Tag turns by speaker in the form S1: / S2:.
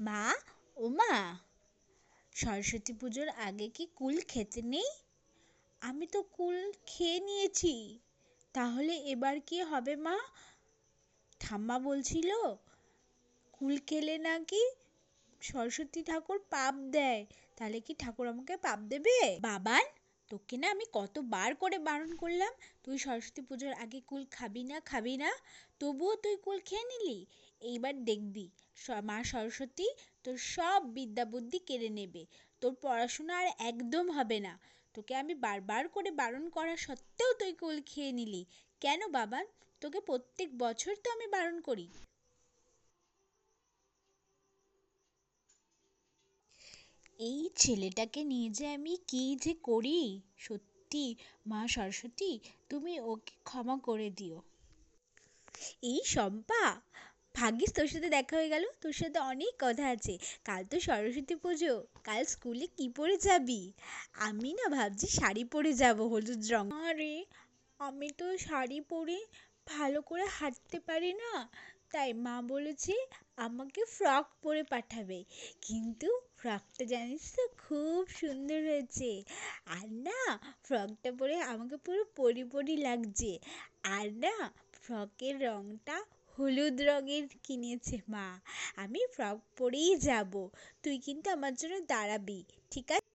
S1: মা, ও মা, সরস্বতী পুজোর আগে কি কুল খেতে নেই? আমি তো কুল খেয়ে নিয়েছি। তাহলে এবার কি হবে মা? ঠাম্মা বলছিল কুল খেলে নাকি সরস্বতী ঠাকুর পাপ দেয়। তাহলে কি ঠাকুর আমাকে পাপ দেবে? বাবান, তোকে না আমি কতবার করে বারণ করলাম তুই সরস্বতী পুজোর আগে কুল খাবি না, তবুও তুই কুল খেয়ে নিলি। এইবার দেখবি মা সরস্বতী তোর সব বিদ্যা বুদ্ধি কেড়ে নেবে, তোর পড়াশোনা আর একদম হবে না। তোকে আমি বারবার করে বারণ করা সত্ত্বেও তুই কুল খেয়ে নিলি কেন বাবান? তোকে প্রত্যেক বছর তো আমি বারণ করি। এই ছেলেটাকে নিয়ে যে আমি কি যে করি, সত্যি মা সরস্বতী তুমি ওকে ক্ষমা করে দিও। এই শম্পা, ভাগ্যিস তোর সাথে দেখা হয়ে গেল। তোর সাথে অনেক কথা আছে। কাল তো সরস্বতী পুজো, কাল স্কুলে কি পরে যাবি? আমি না ভাবছি শাড়ি পরে যাব, হলুদ রং। আরে আমি তো শাড়ি পরে ভালো করে হাঁটতে পারি না, তাই মা বলেছে আমাকে ফ্রক পরে পাঠাবে। কিন্তু ফ্রকটা জানিস তো খুব সুন্দর হয়েছে। আর না, ফ্রকটা পরে আমাকে পুরো পরি পরি লাগছে। আর না, ফ্রকের রংটা হলুদ রঙের কিনেছে মা। আমি ফ্রক পরেই যাব। তুই কিন্তু আমার জন্য দাঁড়াবি, ঠিক আছে?